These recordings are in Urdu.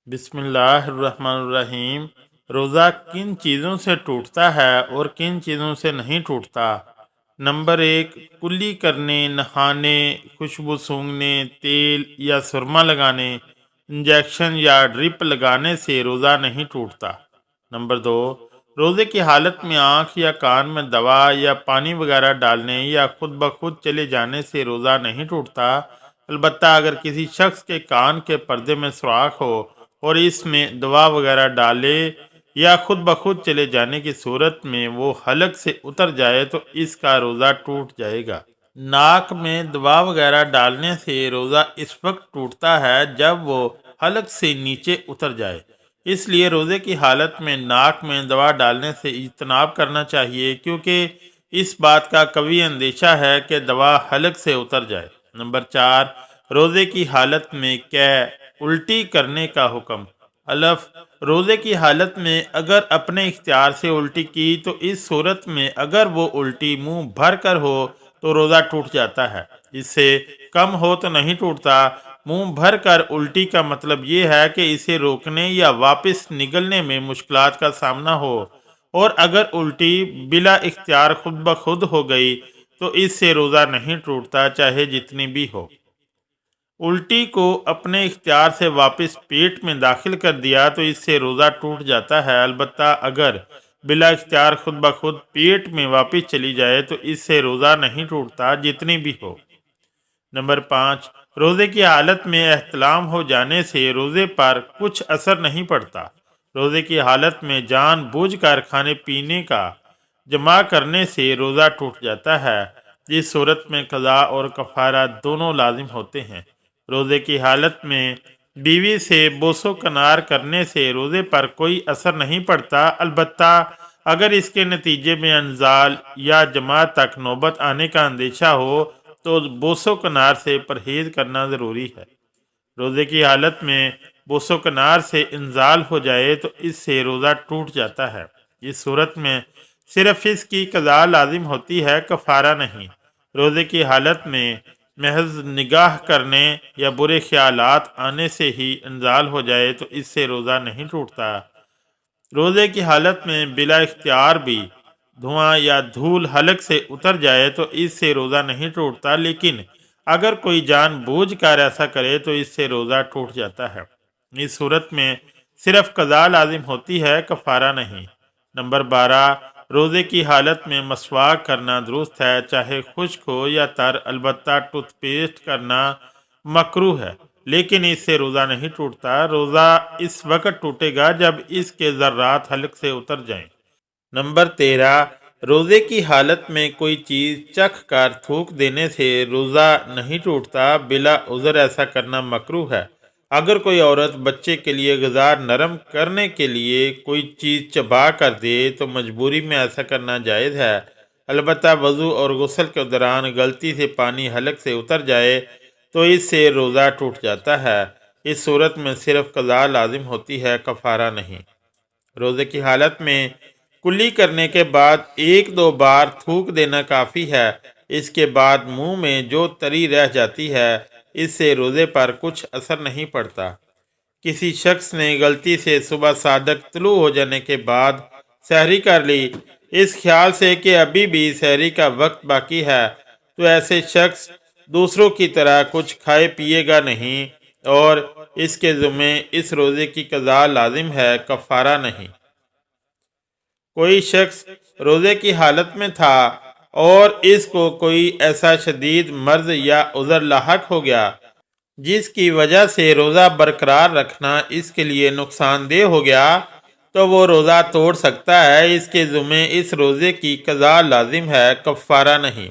بسم اللہ الرحمن الرحیم۔ روزہ کن چیزوں سے ٹوٹتا ہے اور کن چیزوں سے نہیں ٹوٹتا؟ نمبر 1، کلی کرنے، نہانے، خوشبو سونگھنے، تیل یا سرما لگانے، انجیکشن یا ڈرپ لگانے سے روزہ نہیں ٹوٹتا۔ نمبر 2، روزے کی حالت میں آنکھ یا کان میں دوا یا پانی وغیرہ ڈالنے یا خود بخود چلے جانے سے روزہ نہیں ٹوٹتا، البتہ اگر کسی شخص کے کان کے پردے میں سوراخ ہو اور اس میں دوا وغیرہ ڈالے یا خود بخود چلے جانے کی صورت میں وہ حلق سے اتر جائے تو اس کا روزہ ٹوٹ جائے گا۔ ناک میں دوا وغیرہ ڈالنے سے روزہ اس وقت ٹوٹتا ہے جب وہ حلق سے نیچے اتر جائے، اس لیے روزے کی حالت میں ناک میں دوا ڈالنے سے اجتناب کرنا چاہیے، کیونکہ اس بات کا قوی اندیشہ ہے کہ دوا حلق سے اتر جائے۔ نمبر 4، روزے کی حالت میں الٹی کرنے کا حکم۔ الف، روزے کی حالت میں اگر اپنے اختیار سے الٹی کی تو اس صورت میں اگر وہ الٹی منہ بھر کر ہو تو روزہ ٹوٹ جاتا ہے، اس سے کم ہو تو نہیں ٹوٹتا۔ منہ بھر کر الٹی کا مطلب یہ ہے کہ اسے روکنے یا واپس نگلنے میں مشکلات کا سامنا ہو، اور اگر الٹی بلا اختیار خود بخود ہو گئی تو اس سے روزہ نہیں ٹوٹتا، چاہے جتنی بھی ہو۔ الٹی کو اپنے اختیار سے واپس پیٹ میں داخل کر دیا تو اس سے روزہ ٹوٹ جاتا ہے، البتہ اگر بلا اختیار خود بخود پیٹ میں واپس چلی جائے تو اس سے روزہ نہیں ٹوٹتا، جتنی بھی ہو۔ نمبر 5، روزے کی حالت میں احتلام ہو جانے سے روزے پر کچھ اثر نہیں پڑتا۔ روزے کی حالت میں جان بوجھ کر کھانے پینے کا جمع کرنے سے روزہ ٹوٹ جاتا ہے، جس صورت میں قضا اور کفارہ دونوں لازم ہوتے ہیں۔ روزے کی حالت میں بیوی سے بوس و کنار کرنے سے روزے پر کوئی اثر نہیں پڑتا، البتہ اگر اس کے نتیجے میں انزال یا جماعت تک نوبت آنے کا اندیشہ ہو تو بوس و کنار سے پرہیز کرنا ضروری ہے۔ روزے کی حالت میں بوس و کنار سے انزال ہو جائے تو اس سے روزہ ٹوٹ جاتا ہے، اس صورت میں صرف اس کی قضا لازم ہوتی ہے، کفارہ نہیں۔ روزے کی حالت میں محض نگاہ کرنے یا برے خیالات آنے سے ہی انزال ہو جائے تو اس سے روزہ نہیں ٹوٹتا۔ روزے کی حالت میں بلا اختیار بھی دھواں یا دھول حلق سے اتر جائے تو اس سے روزہ نہیں ٹوٹتا، لیکن اگر کوئی جان بوجھ کر ایسا کرے تو اس سے روزہ ٹوٹ جاتا ہے، اس صورت میں صرف قضا لازم ہوتی ہے، کفارہ نہیں۔ نمبر 12، روزے کی حالت میں مسواک کرنا درست ہے، چاہے خشک ہو یا تر، البتہ ٹوتھ پیسٹ کرنا مکروہ ہے، لیکن اس سے روزہ نہیں ٹوٹتا۔ روزہ اس وقت ٹوٹے گا جب اس کے ذرات حلق سے اتر جائیں۔ نمبر 13، روزے کی حالت میں کوئی چیز چکھ کر تھوک دینے سے روزہ نہیں ٹوٹتا، بلا عذر ایسا کرنا مکروہ ہے۔ اگر کوئی عورت بچے کے لیے غذا نرم کرنے کے لیے کوئی چیز چبا کر دے تو مجبوری میں ایسا کرنا جائز ہے، البتہ وضو اور غسل کے دوران غلطی سے پانی حلق سے اتر جائے تو اس سے روزہ ٹوٹ جاتا ہے، اس صورت میں صرف قضا لازم ہوتی ہے، کفارہ نہیں۔ روزے کی حالت میں کلی کرنے کے بعد 1-2 بار تھوک دینا کافی ہے، اس کے بعد منہ میں جو تری رہ جاتی ہے اس سے روزے پر کچھ اثر نہیں پڑتا۔ کسی شخص نے غلطی سے صبح صادق طلوع ہو جانے کے بعد سحری کر لی، اس خیال سے کہ ابھی بھی سحری کا وقت باقی ہے، تو ایسے شخص دوسروں کی طرح کچھ کھائے پیے گا نہیں، اور اس کے ذمے اس روزے کی قضا لازم ہے، کفارہ نہیں۔ کوئی شخص روزے کی حالت میں تھا اور اس کو کوئی ایسا شدید مرض یا عذر لاحق ہو گیا جس کی وجہ سے روزہ برقرار رکھنا اس کے لیے نقصان دہ ہو گیا، تو وہ روزہ توڑ سکتا ہے، اس کے ذمے اس روزے کی قضا لازم ہے، کفارہ نہیں۔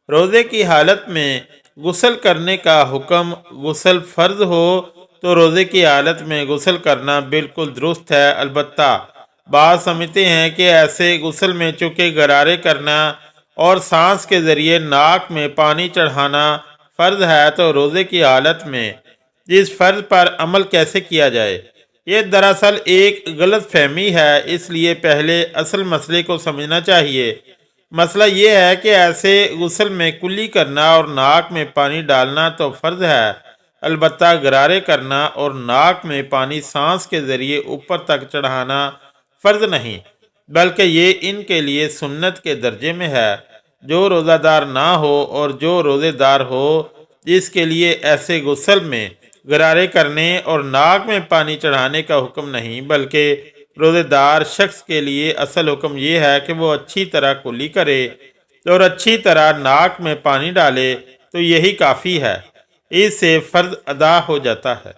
روزے کی حالت میں غسل کرنے کا حکم، غسل فرض ہو تو روزے کی حالت میں غسل کرنا بالکل درست ہے، البتہ بعض سمجھتے ہیں کہ ایسے غسل میں چونکہ غرارے کرنا اور سانس کے ذریعے ناک میں پانی چڑھانا فرض ہے تو روزے کی حالت میں اس فرض پر عمل کیسے کیا جائے، یہ دراصل ایک غلط فہمی ہے، اس لیے پہلے اصل مسئلے کو سمجھنا چاہیے۔ مسئلہ یہ ہے کہ ایسے غسل میں کلی کرنا اور ناک میں پانی ڈالنا تو فرض ہے، البتہ غرارے کرنا اور ناک میں پانی سانس کے ذریعے اوپر تک چڑھانا فرض نہیں، بلکہ یہ ان کے لیے سنت کے درجے میں ہے۔ جو روزہ دار نہ ہو اور جو روزے دار ہو، اس کے لیے ایسے غسل میں غرارے کرنے اور ناک میں پانی چڑھانے کا حکم نہیں، بلکہ روزے دار شخص کے لیے اصل حکم یہ ہے کہ وہ اچھی طرح کلی کرے اور اچھی طرح ناک میں پانی ڈالے، تو یہی کافی ہے، اس سے فرض ادا ہو جاتا ہے۔